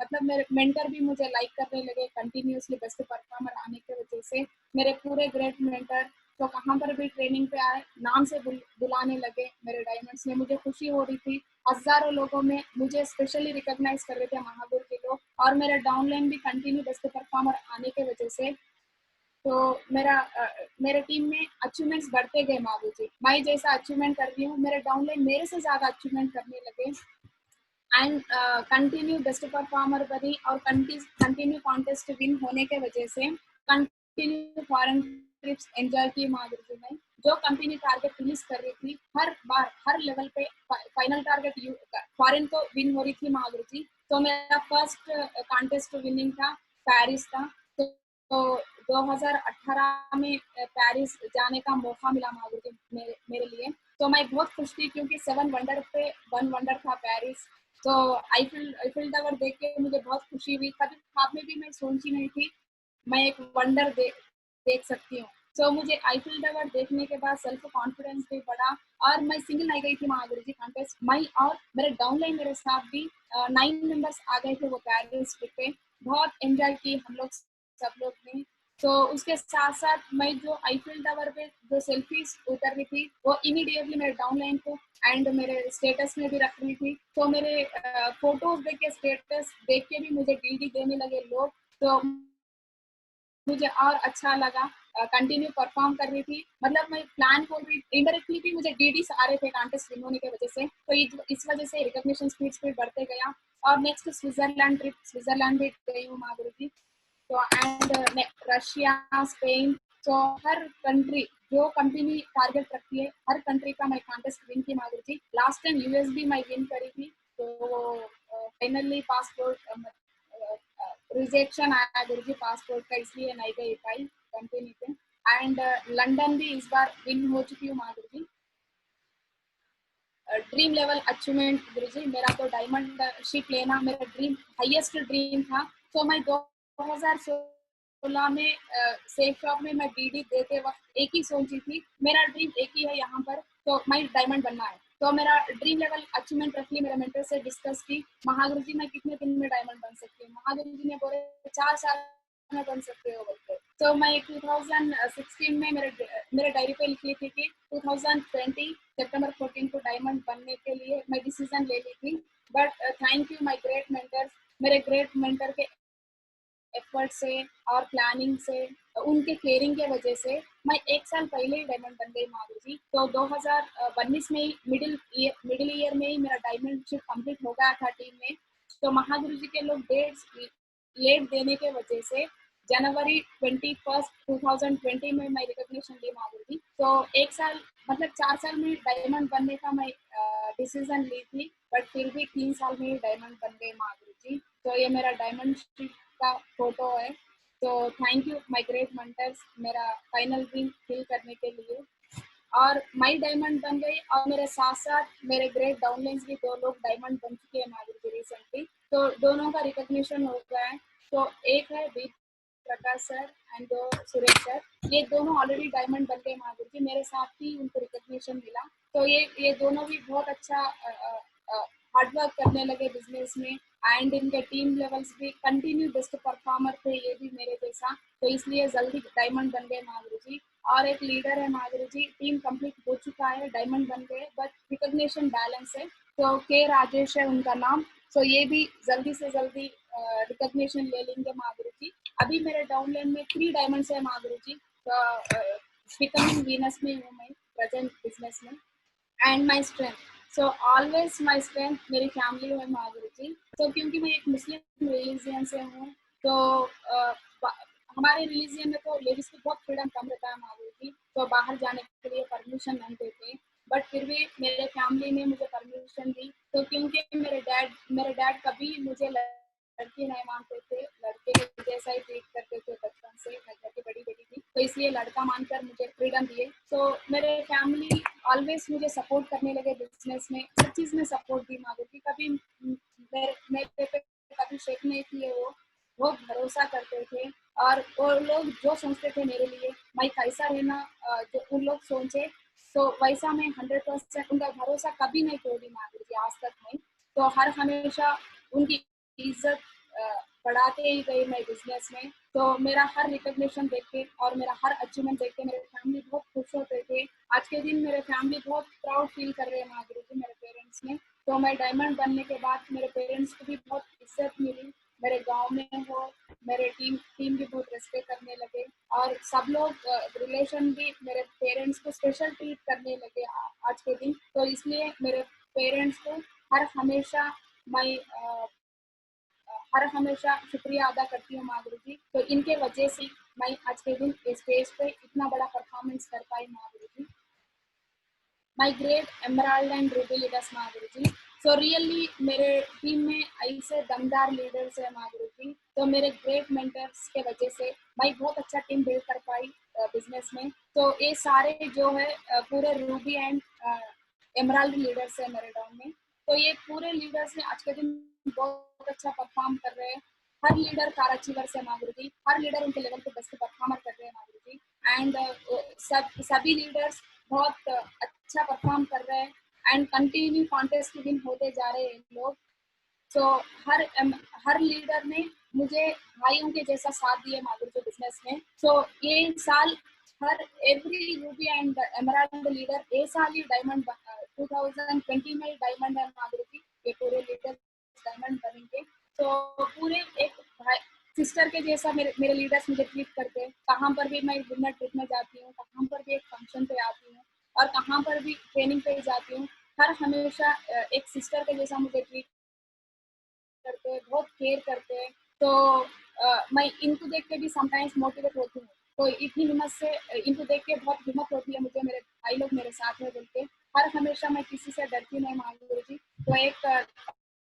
मतलब मेरे मेंटर भी मुझे लाइक करने लगे कंटिन्यूसली बेस्ट परफॉर्मर आने की वजह से। मेरे पूरे ग्रेट मेंटर तो कहाँ पर भी ट्रेनिंग पे आए नाम से बुलाने लगे मेरे डायमंड्स में। मुझे खुशी हो रही थी, हजारों लोगों में मुझे स्पेशली रिकॉग्नाइज कर रहे थे महागुरु के लोग। और मेरा डाउनलाइन भी कंटिन्यू बेस्ट परफॉर्मर आने की वजह से तो मेरे टीम में अचीवमेंट्स बढ़ते गए महाबू जी। मैं जैसा अचीवमेंट कर रही हूँ मेरे डाउनलाइन मेरे से ज्यादा अचीवमेंट करने लगे। एंड कंटिन्यू बेस्ट परफॉर्मर बनी और कंटिन्यू कॉन्टेस्ट विन होने के वजह से कंटिन्यू फॉरेन ट्रिप्स एंजॉय की महावीर जी ने। जो कंपनी टारगेट फिनिश कर रही थी हर बार हर लेवल पे फाइनल टारगेट फॉरेन तो विन हो रही थी महावीर जी। तो मेरा फर्स्ट कॉन्टेस्ट विनिंग था पेरिस था। तो 2018 में पेरिस जाने का मौका मिला महावीर जी मेरे लिए। तो मैं बहुत खुश थी क्योंकि 7 वंडर पे 1 वंडर था पेरिस। तो आईफिल टावर देख के मुझे बहुत खुशी हुई, कभी ख्वाब में भी मैं सोची नहीं थी मैं एक वंडर देख सकती हूँ। तो मुझे आईफिल टावर देखने के बाद सेल्फ कॉन्फिडेंस भी बढ़ा और मैं सिंगल नहीं गई थी महागुरु जी कॉन्टेस्ट। मैं और मेरे डाउनलाइन मेरे साथ भी 9 मेंबर्स आ गए थे वो पेरिस ट्रिप पे। बहुत एंजॉय की हम लोग सब लोग ने। तो उसके साथ साथ मैं जो आईफिल टावर पे जो सेल्फीज उतर रही थी वो इमीडिएटली मेरे डाउनलाइन को एंड मेरे स्टेटस में भी रख रही थी। तो मेरे फोटोज देख के स्टेटस देख के भी मुझे डीडी देने लगे लोग। तो मुझे और अच्छा लगा, कंटिन्यू परफॉर्म कर रही थी। मतलब मैं प्लान को भी इनडायरेक्टली भी मुझे डीडी आ रहे थे कॉन्टेस्ट विन होने की वजह से। तो इस वजह से रिकॉग्निशन स्पीड बढ़ते गया। और नेक्स्ट स्विट्जरलैंड ट्रिप, स्विट्जरलैंड भी गई हूँ महागुरु जी। तो एंड रशिया, स्पेन, तो हर कंट्री जो कंपनी टारगेट रखती है हर कंट्री का मैं कॉन्टेस्ट विन की महागुरु जी। लास्ट टाइम यूएस भी मैं विन करी थी। तो फाइनली पासपोर्ट रिजेक्शन आया गुरु जी पासपोर्ट का, इसलिए नहीं गई पाई कंपनी पे। एंड लंदन भी इस बार विन हो चुकी हूँ महागुरु जी। ड्रीम लेवल अचीवमेंट गुरु जी, मेरा तो डायमंड शिप लेना मेरा ड्रीम हाईएस्ट ड्रीम था। तो मैं 2016 में सेफ शॉप में मैं डीडी देते वक्त एक ही सोची थी मेरा ड्रीम एक ही है यहाँ पर, तो मैं डायमंड बनना है। तो मेरा ड्रीम लेवल अचीवमेंट रख ली, मेरे मेंटर से डिस्कस की महागुरु जी मैं कितने दिन में डायमंड बन सकती हूँ। महागुरु जी ने बोले 4 साल में बन सकते हो बोलते। तो मैं 2016 में मेरे डायरी पे लिख ली थी कि 2020 सितंबर 14 को डायमंड बनने के लिए मैं डिसीजन ले ली थी। But thank you my great mentors, मेरे ग्रेट मेंटर के एफर्ट से और प्लानिंग से, उनके केयरिंग के वजह से मैं 1 साल पहले ही डायमंड बन गई माधुरी जी। तो 2019 में ही मिडिल ईयर में ही मेरा डायमंडशिप कंप्लीट हो गया था टीम में। तो महागुरु जी के लोग डेट्स लेट देने के वजह से जनवरी 21 2020 में मैं रिकॉग्निशन ली माधुरी जी। तो 1 साल मतलब 4 साल में डायमंड बनने का मैं डिसीजन ली थी, बट फिर भी 3 साल में ही डायमंड बन गए माधुरी जी। तो ये मेरा डायमंड का फोटो है। तो thank you my great mentors मेरा फाइनल ड्रीम फिल करने के लिए। और मैं डायमंड बन गई और मेरे साथ साथ मेरे ग्रेट डाउनलाइंस भी 2 लोग डायमंड बन चुके हैं माधुरी जी रिसेंटली। तो दोनों का रिकॉग्निशन हो गया है। तो एक है बी प्रकाश सर एंड दो सुरेश सर, ये दोनों ऑलरेडी डायमंड बन गए माधुरी जी, मेरे साथ ही उनको रिकॉग्निशन मिला। तो ये दोनों भी बहुत अच्छा हार्ड वर्क करने लगे बिजनेस में एंड इनके टीम लेवल्स भी कंटिन्यू बेस्ट परफॉर्मर थे ये भी मेरे जैसा। तो इसलिए जल्दी डायमंड बन गए माधुरी जी। और एक लीडर है माधुरी जी, टीम कंप्लीट हो चुका है, डायमंड बन गए, बट रिकॉग्निशन बैलेंस है। तो के राजेश है उनका नाम। तो ये भी जल्दी से जल्दी रिकॉग्निशन ले लेंगे माधुरी जी। अभी मेरे डाउनलाइन में 3 डायमंड्स है माधुरी जी। तो बिकमिंग वीनस में हूँ मैं प्रेजेंट बिजनेस में। And my strength, so always my strength मेरी फैमिली है माधुरी जी। तो क्योंकि मैं एक मुस्लिम रिलीजियन से हूँ, तो हमारे रिलीजियन में तो लेडीज को बहुत फ्रीडम कम रहता है माधुरी जी। तो बाहर जाने के लिए परमिशन नहीं देते, बट फिर भी मेरे फैमिली ने मुझे परमिशन दी। तो क्योंकि मेरे डैड कभी मुझे लड़की नहीं मानते थे, लड़के के जैसा ही ट्रीट करते थे बचपन से। मैं घर की बड़ी बेटी थी, तो इसलिए लड़का मानकर मुझे फ्रीडम दिए। तो मेरे फैमिली ऑलवेज मुझे सपोर्ट करने लगे बिजनेस में, हर चीज में सपोर्ट दी माधुरी। कभी मेरे पे कभी शेक नहीं किए, वो बहुत भरोसा करते थे। और वो लोग जो सोचते थे मेरे लिए मैं कैसा रहना, जो उन लोग सोचे तो वैसा मैं 100% उनका भरोसा कभी नहीं तोड़ी माधुरी जी, आज तक नहीं। तो हर हमेशा उनकी इज्जत बढ़ाते ही गई मैं बिजनेस में। तो मेरा हर रिकॉग्निशन देख के और मेरा हर अचीवमेंट देख के मेरे फैमिली बहुत खुश होते थे। आज के दिन मेरे फैमिली बहुत प्राउड फील कर रहे हैं माधुरी जी मेरे पेरेंट्स में। तो मैं डायमंड बनने के बाद मेरे पेरेंट्स को भी बहुत इज्जत मिली, मेरे गांव में हो, मेरे टीम भी बहुत रेस्पेक्ट करने लगे। और सब लोग रिलेशन भी मेरे पेरेंट्स को स्पेशल ट्रीट करने लगे आज के दिन। तो इसलिए मेरे पेरेंट्स को हर हमेशा मैं हर हमेशा शुक्रिया अदा करती हूँ माधुरी जी। तो इनके वजह से मैं आज के दिन स्टेज पे इतना बड़ा परफॉर्मेंस कर पाई Madhuri ji. My great emerald and ruby leaders Madhuri ji. So really मेरे टीम में ऐसे दमदार लीडर्स है माधुरी जी। तो मेरे ग्रेट मेंटर्स के वजह से मैं बहुत अच्छा टीम बिल्ड कर पाई बिजनेस में। तो ये सारे जो है पूरे रूबी एंड एमराल्ड लीडर्स है मेरे डाउन में। तो ये पूरे लीडर्स ने आज के दिन बहुत अच्छा परफॉर्म कर रहे हैं। हर लीडर कार अचीवर्स है माधुरी जी, हर लीडर उनके लेवल पे बेस्ट परफॉर्मर कर रहे हैं माधुरी जी। एंड सभी लीडर्स बहुत अच्छा परफॉर्म कर रहे हैं एंड कंटिन्यू कॉन्टेस्ट विन होते जा रहे हैं लोग। तो हर लीडर ने मुझे भाइयों के जैसा साथ दिया माधुरी जी बिजनेस में। तो ये साल हर every ruby and emerald leader ये साल ही डायमंड 2020 में डायमंड है माधुरी जी। ये पूरे लीडर डायमंड बनेंगे। तो पूरे एक भाई सिस्टर के जैसा मेरे लीडर्स मुझे ट्रीट करते हैं। कहाँ पर भी मैं डिनर ट्रिप में जाती हूँ, कहाँ पर भी एक फंक्शन पे आती हूँ और कहाँ पर भी ट्रेनिंग पे जाती हूँ, हर हमेशा एक सिस्टर के जैसा मुझे ट्रीट करते हैं, बहुत केयर करते हैं। तो मैं इनको देख के भी समटाइम्स मोटिवेट होती हूँ। तो इतनी हिम्मत से इनको देख के बहुत हिम्मत होती है मुझे, मेरे भाई लोग मेरे साथ में बोल के। हर हमेशा मैं किसी से डरती नहीं माधुरी जी। तो एक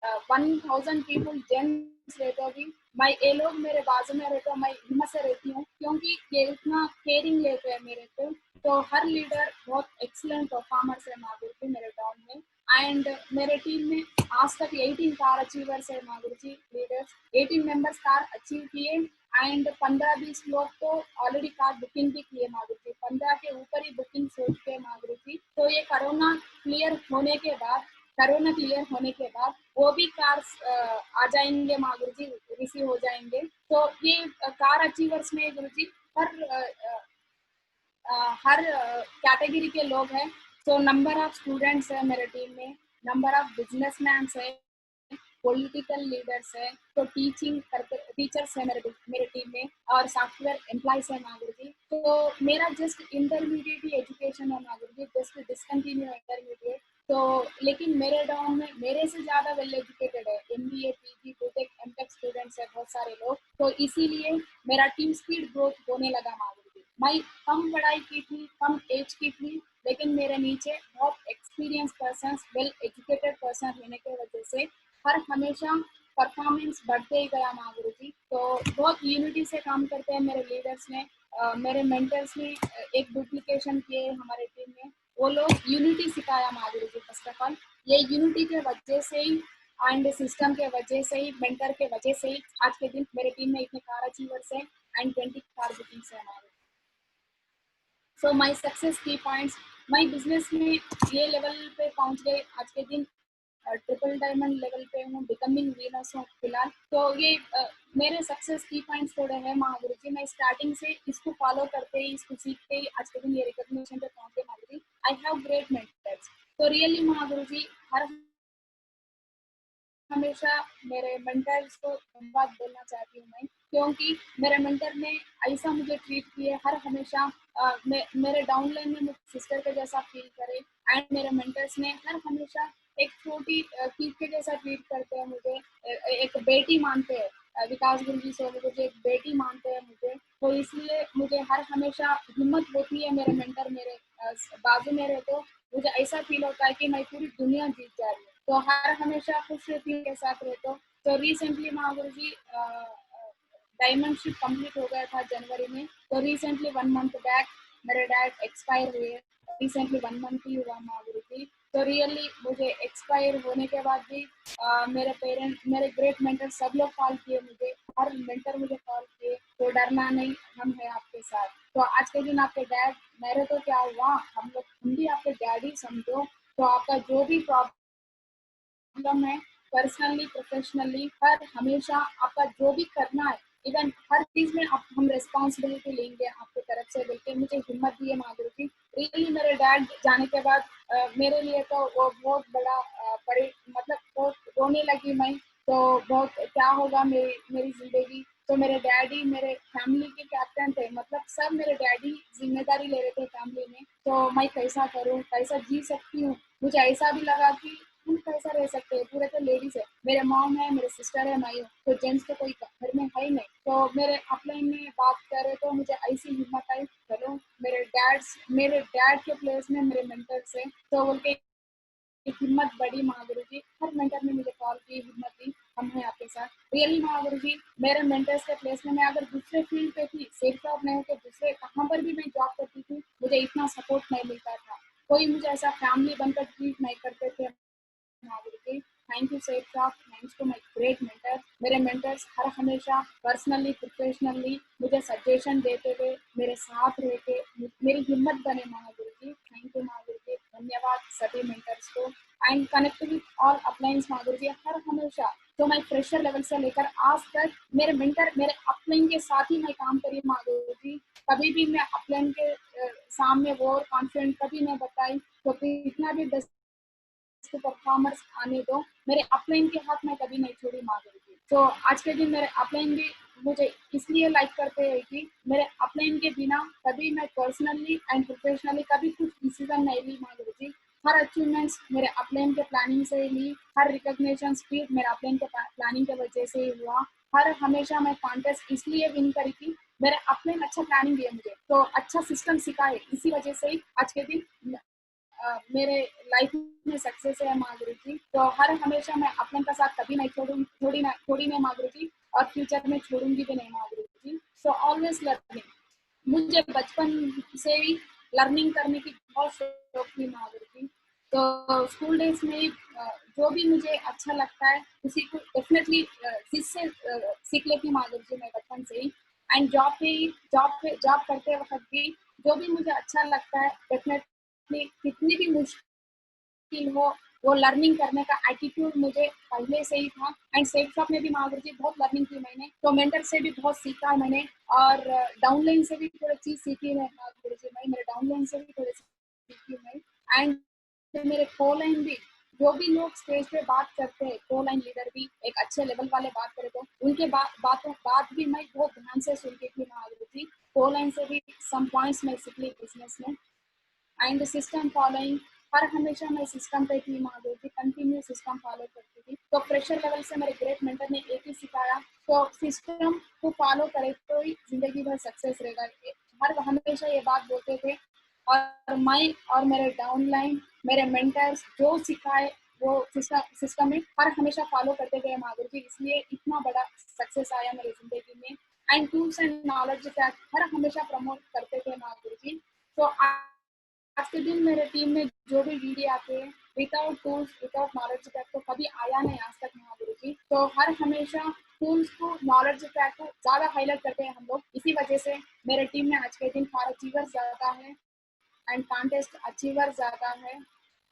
1000 पीपल जेंट्स रहते भी मैं ये लोग मेरे बाजू में रहते, मैं हिम्मत से रहती हूँ क्योंकि ये इतना केयरिंग लेते हैं मेरे पे। तो हर लीडर बहुत एक्सीलेंट परफॉर्मर्स है माधुरी जी मेरे टाउन में। एंड मेरे टीम में आज तक 18 कार अचीवर्स है माधुरी जी लीडर्स, 18 मेंबर्स कार अचीव किए एंड 15-20 लोग तो ऑलरेडी कार बुकिंग भी किए माधुरी जी, 15 के ऊपर ही बुकिंग हो चुके माधुरी जी। तो ये कोरोना क्लियर होने के बाद वो भी कार्स आ जाएंगे माधुरी जी, रिसीव हो जाएंगे। तो ये कार अचीवर्स में गुरु जी हर हर कैटेगरी के लोग हैं। तो नंबर ऑफ स्टूडेंट्स है मेरे टीम में, नंबर ऑफ बिजनेसमैन है, पॉलिटिकल लीडर्स है, तो टीचिंग करते टीचर्स है मेरे टीम में, और सॉफ्टवेयर एम्प्लॉयज है माधुरी जी। तो मेरा जस्ट इंटरमीडिएट ही एजुकेशन है Madhuri ji, just discontinue intermediate. तो लेकिन मेरे डाउन में मेरे से ज्यादा वेल एजुकेटेड है, MBA PG BTech MTech students है बहुत सारे लोग। तो इसीलिए मेरा टीम स्पीड ग्रोथ होने लगा माधुरी जी। मैं कम पढ़ाई की थी, कम एज की थी, लेकिन मेरे नीचे बहुत experience person, well educated person रहने की वजह से हर हमेशा परफॉर्मेंस बढ़ते ही गया माधुरी जी। तो बहुत यूनिटी से काम करते हैं मेरे लीडर्स ने, मेरे मेंटर्स ने एक डुप्लीकेशन किए हमारे टीम में, वो लोग यूनिटी सिखाया माधुरी जी। फर्स्ट ऑफ ऑल ये यूनिटी के वजह से ही एंड सिस्टम के वजह से ही, मेंटर के वजह से ही आज के दिन मेरे टीम में इतने कार अचीवर्स हैं एंड 20 कार बुकिंग्स है हमारे। सो माई सक्सेस की पॉइंट्स, माई बिजनेस में ये लेवल पे पहुंच गए आज के दिन, ट्रिपल डायमंड लेवल पे हूँ, बिकमिंग वीनस हूँ फिलहाल। तो ये मेरे सक्सेस की पॉइंट्स थोड़े हैं महागुरु जी। मैं स्टार्टिंग से इसको फॉलो करते ही, इसको सीखते ही आज के दिन ये रिकॉग्निशन पे पहुंचे Mahaguru ji. I have great mentors. तो रियली महागुरु जी हर हमेशा मेरे मेंटर्स को धन्यवाद बोलना चाहती हूँ मैं, क्योंकि मेरे मेंटर ने ऐसा मुझे ट्रीट किए, हर हमेशा मेरे डाउनलाइन में मुझे सिस्टर के जैसा फील करे, एंड मेरे मेंटर्स ने हर हमेशा एक छोटी चीज के जैसा ट्रीट करते हैं मुझे, एक बेटी मानते हैं, विकास गुरु जी से मुझे एक बेटी मानते हैं मुझे। तो इसलिए मुझे हर हमेशा हिम्मत होती है, मेरे मेंटर मेरे बाजू में रहे तो मुझे ऐसा फील होता है कि मैं पूरी दुनिया जीत जा रही हूँ। तो हर हमेशा खुश रहती हूँ के साथ रहते हो। तो रिसेंटली महागुरु जी डायमंड शिप कंप्लीट हो गया था जनवरी में। तो रिसेंटली 1 मंथ बैक मेरे डैड एक्सपायर हुए, रिसेंटली 1 मंथ ही हुआ महागुरु जी। तो रियली मुझे एक्सपायर होने के बाद भी मेरे पेरेंट, मेरे ग्रेट मेंटर सब लोग कॉल किए मुझे, हर मेंटर मुझे कॉल किए, तो डरना नहीं, हम है आपके साथ। तो आज के दिन आपके डैड, मेरे तो क्या हुआ, हम भी आपके डैडी समझो। तो आपका जो भी प्रॉब्लम है, पर्सनली प्रोफेशनली, हर हमेशा आपका जो भी करना है, इवन हर चीज में आप हम रिस्पॉन्सिबिलिटी लेंगे आपकी तरफ से, बोलते मुझे हिम्मत दी है माधुरी जी। रियली मेरे डैड जाने के बाद मेरे लिए तो वो बहुत बड़ा मतलब बहुत रोने लगी मैं। तो बहुत क्या होगा मेरी मेरी जिंदगी। तो मेरे डैडी मेरे फैमिली के कैप्टन थे, मतलब सब मेरे डैडी जिम्मेदारी ले रहे थे फैमिली में। तो मैं कैसा करूँ, कैसा जी सकती हूँ, मुझे ऐसा भी लगा कि हम कैसा रह सकते हैं, पूरे तो लेडीज है, मेरे मॉम है, मेरे सिस्टर है, मैं हूँ, तो जेंट्स तो कोई घर में है ही नहीं। तो मेरे अपलाइन में बात करे तो मुझे ऐसी हिम्मत आई, चलो मेरे डैड के प्लेस में मेरे मेंटर्स है, तो बोल के हिम्मत बड़ी महागुरु जी। हर मेंटर ने मुझे कॉल की, हिम्मत दी, हम हैं आपके साथ। रियली महागुरु जी मेरे मेंटर्स के प्लेस में मैं अगर दूसरे फील्ड पे थी, सेफ जॉब नहीं होकर दूसरे कहाँ पर भी मैं जॉब करती थी, मुझे इतना सपोर्ट नहीं मिलता था, कोई मुझे ऐसा फैमिली बनकर ट्रीट नहीं करते थे Mahavir ji. Thank you Safe Shop, thanks to my great mentor. मेरे मेंटर्स हर हमेशा पर्सनली प्रोफेशनली मुझे सजेशन देते हुए, मेरे साथ रह के मेरी हिम्मत बने महावीर जी। थैंक यू महावीर जी, धन्यवाद सभी मेंटर्स को। And connect with all अपलाइंस Mahavir ji, हर हमेशा तो मैं फ्रेशर लेवल से लेकर आज तक मेरे मेंटर मेरे अपलाइन के साथ ही मैं काम करी महावीर जी। कभी भी मैं अपलाइन के सामने वो कॉन्फिडेंट कभी नहीं बताई, तो कितना भी उसको परफॉर्मर्स आने दो, मेरे अपलाइन के हाथ में कभी नहीं छोड़ी माधुरी जी। तो आज के दिन मेरे अपलाइन भी मुझे इसलिए लाइक करते हैं कि मेरे अपलाइन के बिना कभी मैं पर्सनली एंड प्रोफेशनली कभी कुछ डिसीजन नहीं ली माधुरी जी। हर अचीवमेंट्स मेरे अपलाइन के प्लानिंग से ही ली, हर रिकॉग्निशन स्पीड मेरे अपलाइन के प्लानिंग के वजह से ही हुआ। हर हमेशा मैं कॉन्टेस्ट इसलिए विन करी थी, मेरे अपलाइन अच्छा प्लानिंग दिया मुझे, तो अच्छा सिस्टम सिखाए, इसी वजह से ही आज के दिन मेरे लाइफ में सक्सेस है माधुरी जी। तो हर हमेशा मैं अपने का साथ कभी नहीं छोड़ी नहीं माधुरी जी, और फ्यूचर में छोड़ूंगी भी नहीं माधुरी जी। सो ऑलवेज लर्निंग, मुझे बचपन से ही लर्निंग करने की बहुत शौक थी माधुरी जी। तो स्कूल डेज में जो भी मुझे अच्छा लगता है उसी को डेफिनेटली जिससे सीख लेती हूँ माधुरी जी मैं बचपन से ही। एंड जॉब करते वक्त भी जो भी मुझे अच्छा लगता है डेफिनेटली, कितनी भी मुश्किल हो, वो लर्निंग करने का एटीट्यूड मुझे पहले से ही था। एंड सेफ शॉप में भी माधुरी जी बहुत लर्निंग की मैंने, तो मेंटर से भी बहुत सीखा मैंने, और डाउनलाइन से भी थोड़ी चीज सीखी है माधुरी जी। मैं मेरे डाउनलाइन से भी थोड़े सीखी मैं। एंड मेरे को लाइन भी, जो भी लोग स्टेज पे बात करते हैं, को लाइन लीडर भी एक अच्छे लेवल वाले बात करे तो उनके बात भी मैं बहुत ध्यान से सुनती थी माधुरी। को लाइन से भी सम पॉइंट्स मैं सीख ली बिजनेस में। एंड सिस्टम फॉलोइंग, हर हमेशा मैं सिस्टम पे थी माधुरी, कंटिन्यू सिस्टम फॉलो करती थी। तो प्रेशर लेवल से मेरे ग्रेट मेंटर ने एक ही सिखाया, तो सिस्टम को फॉलो करे तो ही जिंदगी भर सक्सेस रहेगा। हर हमेशा ये बात बोलते थे, और मैं और मेरे डाउनलाइन, मेरे मेंटर्स जो सिखाए वो सिस्टम में हर हमेशा फॉलो करते गए माधुरी जी, इसलिए इतना बड़ा सक्सेस आया मेरी जिंदगी में। एंड टूल्स एंड नॉलेज हर हमेशा प्रमोट करते थे माधुरी जी। तो आज के दिन मेरे टीम में जो भी वीडियो आते हैं, without tools without knowledge pack तो कभी आया नहीं आज तक महागुरु जी। तो हर हमेशा टूल्स को, नॉलेज पैक को ज्यादा हाईलाइट करते हैं हम लोग। इसी वजह से मेरे टीम में आज के दिन फॉर अचीवर्स ज्यादा है एंड कॉन्टेस्ट अचीवर ज्यादा है।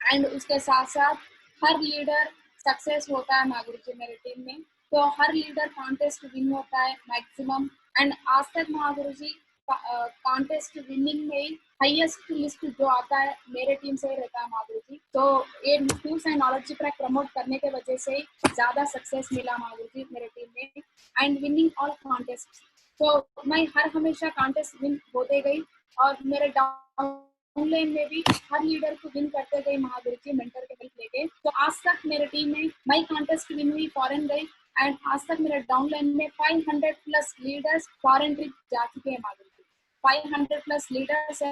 एंड उसके साथ साथ हर लीडर सक्सेस होता है महागुरु जी मेरे टीम में। तो हर लीडर कॉन्टेस्ट विन होता है मैक्सिमम। एंड आज तक महागुरु जी कॉन्टेस्ट विनिंग में हाईएस्ट लिस्ट जो आता है मेरे टीम से ही रहता है महागुरु जी। तो ये tools and knowledge track promote करने के वजह से ज्यादा सक्सेस मिला महागुरु जी मेरे टीम में। एंड विनिंग ऑल कॉन्टेस्ट, तो मैं हर हमेशा कॉन्टेस्ट विन होते गई, और मेरे डाउनलाइन में भी हर लीडर को विन करते गए महागुरु जी मेंटर के हेल्प लेके। तो आज तक मेरे टीम में मैं कॉन्टेस्ट विन हुई, फॉरेन गई। एंड आज तक मेरे डाउनलाइन में 500 प्लस लीडर्स फॉरेन ट्रिप जा चुके हैं महागुरु जी। 500 प्लस लीडर्स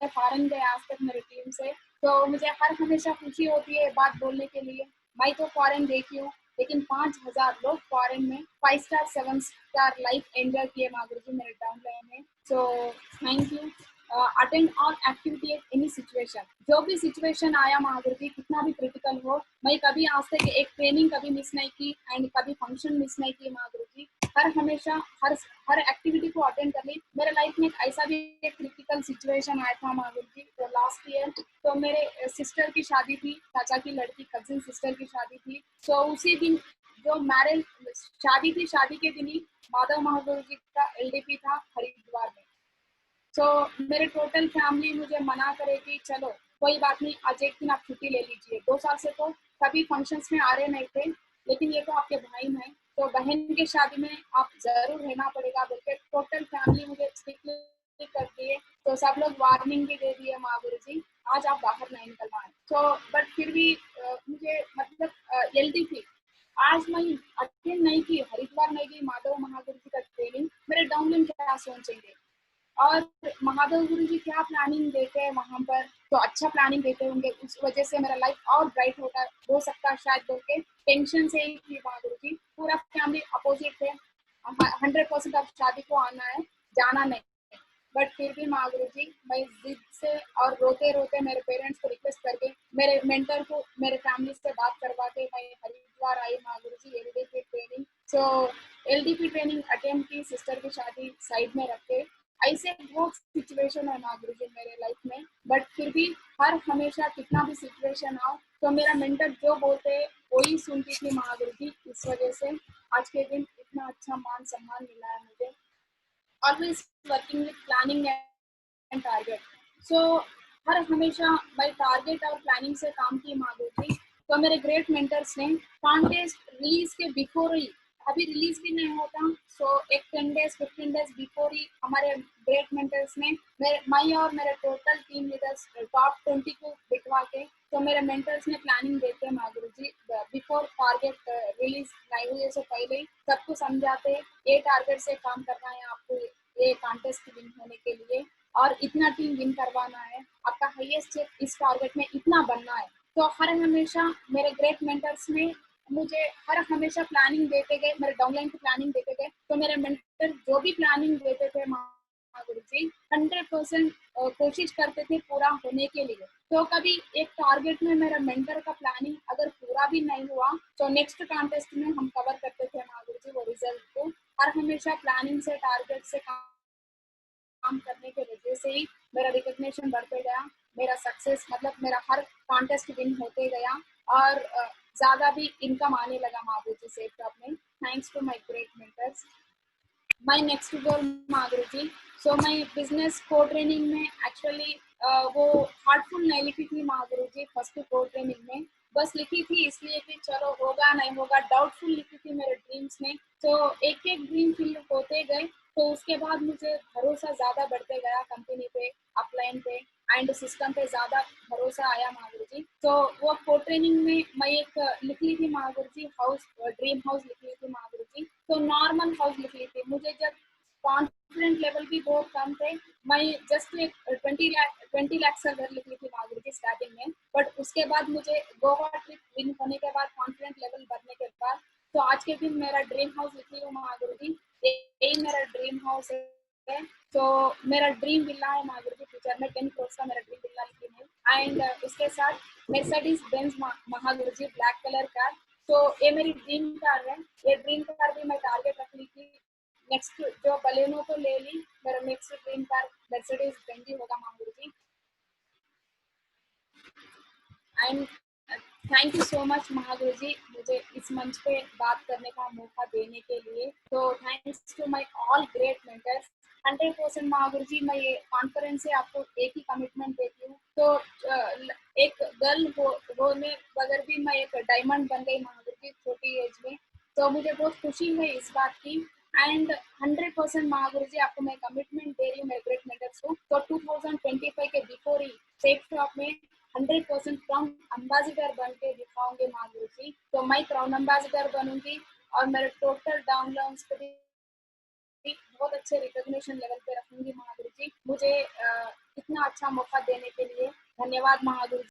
फॉरेन गए आज तक मेरी टीम से। तो मुझे हर हमेशा खुशी होती है बात बोलने के लिए। मैं तो फॉरेन देखी हूँ, लेकिन 5000 लोग फॉरेन में 5 स्टार 7 स्टार लाइफ एंजॉय किए माधुरी जी मेरे डाउनलाइन में। So thank you. Attend all activity at any situation, जो भी सिचुएशन आया माधुरी जी, कितना भी क्रिटिकल हो, मैं कभी आज तक एक ट्रेनिंग कभी मिस नहीं की एंड कभी फंक्शन मिस नहीं की माधुरी जी। हर हमेशा हर एक्टिविटी को अटेंड कर ली। मेरे लाइफ में एक ऐसा भी एक क्रिटिकल सिचुएशन आया था माधुरी जी, तो लास्ट ईयर तो मेरे सिस्टर की शादी थी, चाचा की लड़की कजिन सिस्टर की शादी थी। तो उसी दिन जो मैरिज शादी थी, शादी के दिन ही माधव महागुरु जी का एलडीपी था हरिद्वार में। तो मेरे टोटल फैमिली मुझे मना करे कि चलो कोई बात नहीं, आज एक दिन आप छुट्टी ले लीजिए। 2 साल से तो कभी फंक्शंस में आ रहे नहीं थे, लेकिन ये तो आपके भाई हैं, तो बहन की शादी में आप जरूर रहना पड़ेगा बोल के टोटल फैमिली मुझे स्ट्रिक्टली कर दिए। तो सब लोग वार्निंग भी दे दिए महागुरु जी, आज आप बाहर नहीं निकलना है। तो बट फिर भी मुझे मतलब जल्दी थी। आज मैं अटेंड नहीं की, हरिद्वार नहीं गई माधव महागुरु जी का ट्रेनिंग, मेरे डाउनलाइन क्या सोचेंगे, और महादेव गुरु जी क्या प्लानिंग देते हैं वहां पर, तो अच्छा प्लानिंग देते होंगे, उस वजह से मेरा लाइफ और ब्राइट हो सकता है शायद बोल के टेंशन से ही थी महागुरु जी। पूरा फैमिली अपोजिट थे, 100% अब शादी को आना है, जाना नहीं। बट फिर भी महागुरु जी मैं जिद से और रोते रोते मेरे पेरेंट्स को रिक्वेस्ट करके मेरे मेंटर को मेरे फैमिली से बात करवा के मैं हरिद्वार आई महागुरु जी एलडीपी ट्रेनिंग। सो एलडीपी ट्रेनिंग अटेंड की, सिस्टर की शादी साइड में रख के। ऐसे बहुत सिचुएशन है महागुरु जी मेरे लाइफ में, बट फिर भी हर हमेशा कितना भी सिचुएशन आओ तो मेरा मेंटर जो बोलते हैं वही सुनती थी महागुरु जी। इस वजह से आज के दिन इतना अच्छा मान सम्मान मिला है मुझे। Always working with planning and target. So हर हमेशा मैं टारगेट और प्लानिंग से काम की महागुरु जी। तो मेरे ग्रेट मेंटर्स ने कॉन्टेस्ट रिलीज के बिफोर ही, अभी रिलीज भी नहीं होता, सो एक 10 डेज 15 डेज बिफोर ही हमारे ग्रेट मेंटर्स ने मैं और मेरे टोटल टीम लीडर्स टॉप 20 को बिठवा के, तो मेरे मेंटर्स ने प्लानिंग देते हैं महागुरु जी बिफोर टारगेट रिलीज नहीं हुए से पहले ही सबको समझाते, ये टारगेट से काम करना है आपको, ये कॉन्टेस्ट विन होने के लिए, और इतना टीम विन करवाना है, आपका हाईएस्ट इस टारगेट में इतना बनना है। तो हर हमेशा मेरे ग्रेट मेंटर्स ने मुझे हर हमेशा प्लानिंग देते गए, मेरे डाउनलाइन की प्लानिंग देते गए। तो मेरे मेंटर जो भी प्लानिंग देते थे महागुरु जी 100% कोशिश करते थे पूरा होने के लिए। तो कभी एक टारगेट में मेरा मेंटर का प्लानिंग अगर पूरा भी नहीं हुआ तो नेक्स्ट कॉन्टेस्ट में हम कवर करते थे महागुरु जी वो रिजल्ट को। हर हमेशा प्लानिंग से, टारगेट से काम करने की वजह से ही मेरा रिकग्निशन बढ़ते गया, मेरा सक्सेस मतलब मेरा हर कॉन्टेस्ट विन होते गया, और ज्यादा भी इनकम आने लगा महाबू जी से में। Thanks to my great mentors. My next goal Mahaguru ji, so मैं बिजनेस को ट्रेनिंग में एक्चुअली वो हार्टफुल नहीं लिखी थी महागुरु जी, फर्स्ट को ट्रेनिंग में बस लिखी थी इसलिए कि चलो होगा नहीं होगा, डाउटफुल लिखी थी मेरे ड्रीम्स में। तो एक एक ड्रीम फिल होते गए, तो उसके बाद मुझे भरोसा ज्यादा बढ़ते गया कंपनी पे, अपलाइन पे एंड सिस्टम पे ज्यादा भरोसा आया महागुरु जी। तो वो को ट्रेनिंग में मैं एक लिख ली थी महागुरु जी, हाउस ड्रीम हाउस लिख ली थी महागुरु जी। तो नॉर्मल हाउस लिख ली थी, मुझे जब कॉन्फिडेंट लेवल भी बहुत कम थे, मैं जस्ट 20 लाख से घर लिख ली थी महागुरु जी स्टार्टिंग में। बट उसके बाद मुझे गोवा ट्रिप विन होने के बाद, कॉन्फिडेंट लेवल बढ़ने के बाद, तो आज के दिन मेरा ड्रीम हाउस लिखी हूँ महागुरु जी, यही मेरा ड्रीम हाउस है। तो मेरा ड्रीम विला है महागुरु जी, फ्यूचर में 10 करोड़ का मेरा ड्रीम विला लिखी है। एंड उसके साथ मेर्सिडीज बेंज महागुरु जी ब्लैक कलर कार, तो ये मेरी ड्रीम कार है। ये ड्रीम कार भी मैं टारगेट रख ली थी, नेक्स्ट जो बलेनो तो ले ली, मेरा next dream car Mercedes Benz ही होगा Mahaguru ji. And thank you so much Mahaguru ji, मुझे इस मंच पे बात करने का मौका देने के लिए। तो thanks to my all great mentors. 100% Mahaguru ji, मैं ये कॉन्फ्रेंस से आपको एक ही कमिटमेंट देती हूँ। तो एक गर्ल होने बगैर भी मैं एक डायमंड बन गई महागुरु जी छोटी एज में, तो मुझे बहुत खुशी है इस बात की। एंड 100% महागुरु जी, आपको मैं कमिटमेंट दे रही हूँ मेरे ग्रेट मेंटर्स को। तो 2025 के बिफोर ही सेफ शॉप में 100% क्राउन अम्बासिडर बन के दिखाऊंगे महागुरु जी। तो मैं क्राउन अम्बासिडर बनूंगी और मेरे टोटल डाउनलाउंस पे भी बहुत अच्छे रिकॉग्निशन लेवल पे रखूंगी महागुरु जी। मुझे इतना अच्छा मौका देने के लिए धन्यवाद महागुरु जी।